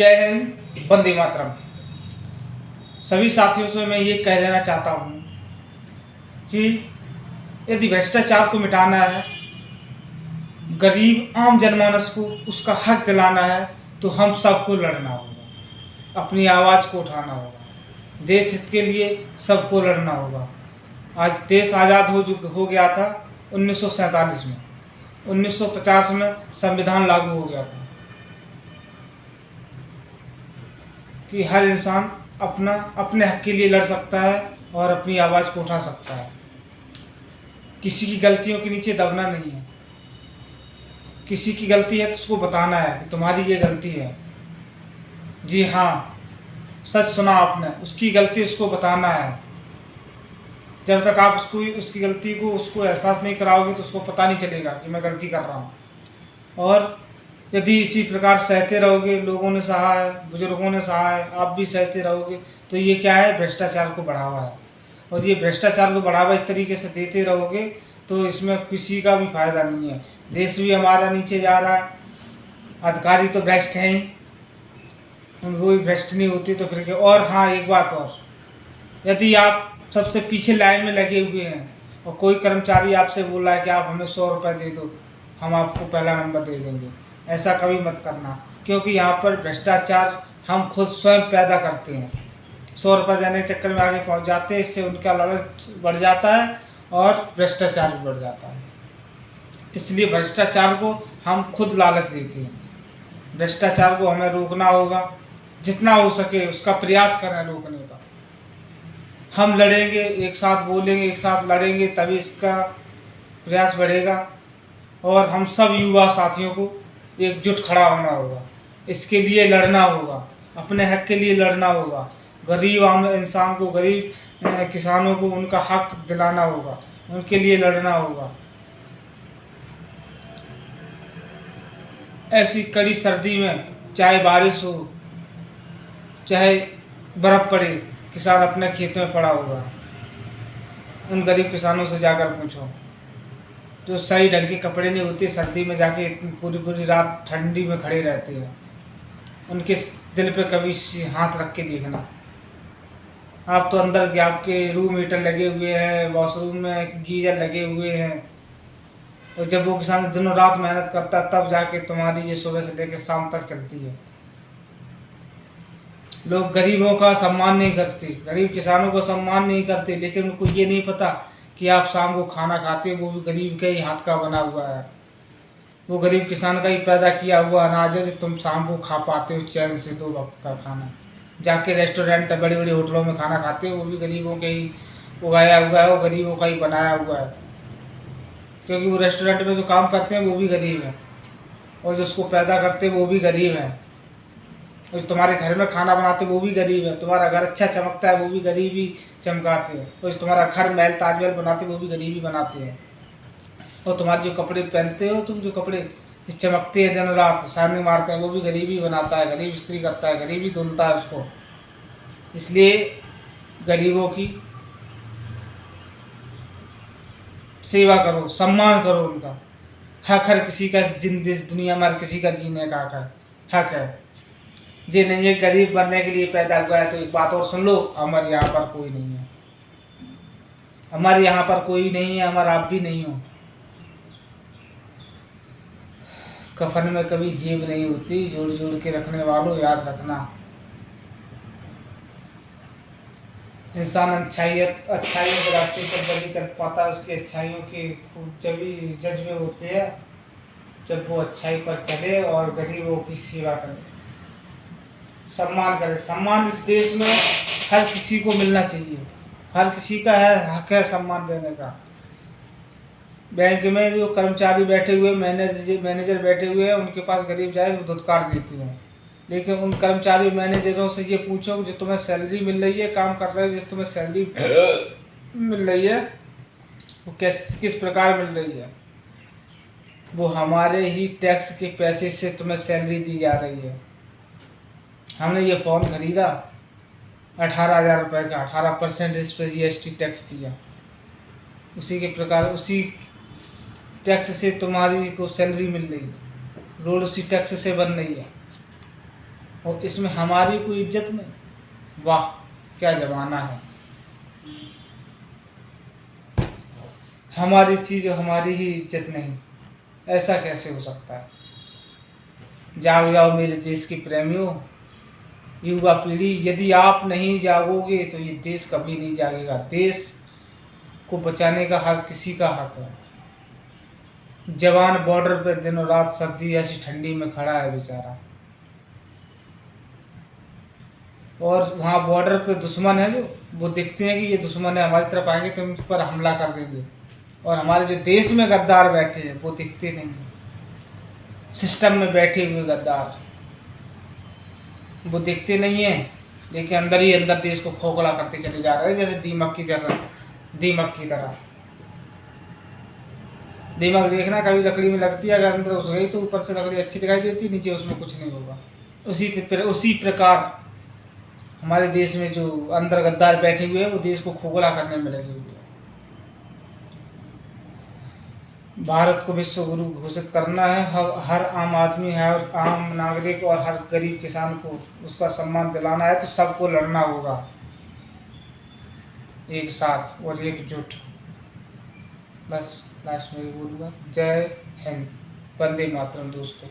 जय हिंद, वंदे मातरम। सभी साथियों से मैं ये कह देना चाहता हूँ कि यदि भ्रष्टाचार को मिटाना है, गरीब आम जनमानस को उसका हक दिलाना है, तो हम सबको लड़ना होगा, अपनी आवाज़ को उठाना होगा, देश हित के लिए सबको लड़ना होगा। आज देश आज़ाद हो गया था 1947 में, 1950 में संविधान लागू हो गया था कि हर इंसान अपने हक के लिए लड़ सकता है और अपनी आवाज़ को उठा सकता है। किसी की गलतियों के नीचे दबना नहीं है। किसी की गलती है तो उसको बताना है कि तुम्हारी ये गलती है। जी हाँ, सच सुना आपने, उसकी गलती उसको बताना है। जब तक आप उसकी गलती को उसको एहसास नहीं कराओगे तो उसको पता नहीं चलेगा कि मैं गलती कर रहा हूँ। और यदि इसी प्रकार सहते रहोगे, लोगों ने सहा है, बुजुर्गों ने सहा है, आप भी सहते रहोगे, तो ये क्या है, भ्रष्टाचार को बढ़ावा है। और ये भ्रष्टाचार को बढ़ावा इस तरीके से देते रहोगे तो इसमें किसी का भी फायदा नहीं है। देश भी हमारा नीचे जा रहा है, अधिकारी तो भ्रष्ट हैं ही, उनको भी भ्रष्ट नहीं होती तो फिर क्या। और हाँ, एक बात और, यदि आप सबसे पीछे लाइन में लगे हुए हैं और कोई कर्मचारी आपसे बोल रहा है कि आप हमें 100 रुपये दे दो, हम आपको पहला नंबर दे देंगे, ऐसा कभी मत करना, क्योंकि यहाँ पर भ्रष्टाचार हम खुद स्वयं पैदा करते हैं। 100 रुपये देने के चक्कर में आगे पहुँच जाते हैं, इससे उनका लालच बढ़ जाता है और भ्रष्टाचार भी बढ़ जाता है। इसलिए भ्रष्टाचार को हम खुद लालच देते हैं। भ्रष्टाचार को हमें रोकना होगा, जितना हो सके उसका प्रयास करें रोकने का। हम लड़ेंगे, एक साथ बोलेंगे, एक साथ लड़ेंगे, तभी इसका प्रयास बढ़ेगा। और हम सब युवा साथियों को एकजुट खड़ा होना होगा, इसके लिए लड़ना होगा, अपने हक के लिए लड़ना होगा। गरीब आम इंसान को, गरीब किसानों को उनका हक दिलाना होगा, उनके लिए लड़ना होगा। ऐसी कड़ी सर्दी में, चाहे बारिश हो चाहे बर्फ़ पड़े, किसान अपने खेत में पड़ा होगा। उन गरीब किसानों से जाकर पूछो जो सही ढंग के कपड़े नहीं होते, सर्दी में जाके पूरी पूरी रात ठंडी में खड़े रहते हैं। उनके दिल पे कभी हाथ रख के देखना। आप तो अंदर आपके रूम हीटर लगे हुए हैं, वॉशरूम में गीजर लगे हुए हैं, और जब वो किसान दिनों रात मेहनत करता है तब जाके तुम्हारी ये सुबह से लेकर शाम तक चलती है। लोग गरीबों का सम्मान नहीं करते, गरीब किसानों का सम्मान नहीं करते, लेकिन उनको ये नहीं पता कि आप शाम को खाना खाते हैं, वो भी गरीब के ही हाथ का बना हुआ है। वो गरीब किसान का ही पैदा किया हुआ अनाज है जो तुम शाम को खा पाते हो चैन से 2 वक्त का खाना। जाके रेस्टोरेंट, बड़ी बड़ी होटलों में खाना खाते हो, वो भी गरीबों के ही उगाया हुआ है, वो गरीबों का ही बनाया हुआ है। क्योंकि वो रेस्टोरेंट में जो काम करते हैं वो भी गरीब हैं, और जो उसको पैदा करते हैं वो भी गरीब हैं, और तुम्हारे घर में खाना बनाते वो भी गरीब है। तुम्हारा घर अच्छा चमकता है वो भी गरीब ही चमकाते हैं, और तुम्हारा घर महल ताजमहल बनाते वो भी गरीब ही बनाते हैं। और तुम्हारे जो कपड़े पहनते हो, तुम जो कपड़े चमकते हैं दिन रात शाइनिंग मारते हैं, वो भी गरीब ही बनाता है, गरीब इस्त्री करता है, गरीब ही धुलता है उसको। इसलिए गरीबों की सेवा करो, सम्मान करो, उनका हक, हर किसी का इस दुनिया में हर किसी का जीने का हक है। ये नहीं है गरीब बनने के लिए पैदा हुआ है। तो एक बात और सुन लो, हमारे यहाँ पर कोई नहीं है, हमारे यहाँ पर कोई नहीं है, हमारा आप भी नहीं हो। कफन में कभी जेब नहीं होती, जोड़ जोड़ के रखने वालों याद रखना। इंसान अच्छाइयों के रास्ते पर जब चल पाता है, उसकी अच्छाइयों के जब भी जज्बे होते हैं, जब वो अच्छाई पर चले और गरीबों की सेवा करे, सम्मान करे। सम्मान इस देश में हर किसी को मिलना चाहिए, हर किसी का है हक है सम्मान देने का। बैंक में जो कर्मचारी बैठे हुए, मैनेजर बैठे हुए हैं, उनके पास गरीब जाए वो धुतकार देते हैं, लेकिन उन कर्मचारी मैनेजरों से ये पूछो जो तुम्हें सैलरी मिल रही है, काम कर रहे हो, जिस तुम्हें सैलरी मिल रही है वो किस प्रकार मिल रही है। वो हमारे ही टैक्स के पैसे से तुम्हें सैलरी दी जा रही है। हमने ये फ़ोन खरीदा 18,000 रुपये का, 18% इस पर GST टैक्स दिया, उसी के प्रकार उसी टैक्स से तुम्हारी को सैलरी मिल रही है, रोड उसी टैक्स से बन रही है। और इसमें हमारी कोई इज्जत नहीं। वाह, क्या ज़माना है। हमारी चीज़ हमारी ही इज्जत नहीं, ऐसा कैसे हो सकता है। जाग जाओ मेरे देश के प्रेमियों, युवा पीढ़ी, यदि आप नहीं जागोगे तो ये देश कभी नहीं जागेगा। देश को बचाने का हर किसी का हक है। जवान बॉर्डर पे दिनों रात सर्दी ऐसी ठंडी में खड़ा है बेचारा, और वहाँ बॉर्डर पे दुश्मन है जो, वो देखते हैं कि ये दुश्मन है, हमारी तरफ आएंगे तो हम उस पर हमला कर देंगे। और हमारे जो देश में गद्दार बैठे हैं वो दिखते नहीं हैं। सिस्टम में बैठे हुए गद्दार वो दिखते नहीं हैं, लेकिन अंदर ही अंदर देश को खोखला करते चले जा रहे हैं, जैसे दीमक की तरह। दीमक देखना, कभी लकड़ी में लगती है, अगर अंदर घुस गई तो ऊपर से लकड़ी अच्छी दिखाई देती, नीचे उसमें कुछ नहीं होगा। उसी प्रकार हमारे देश में जो अंदर गद्दार बैठे हुए हैं वो देश को खोखला करने में लगे हुए हैं। भारत को विश्व गुरु घोषित करना है। हर आम आदमी, हर आम नागरिक और हर गरीब किसान को उसका सम्मान दिलाना है, तो सबको लड़ना होगा एक साथ और एकजुट। बस लास्ट में बोलूँगा, जय हिंद, वंदे मातरम दोस्तों।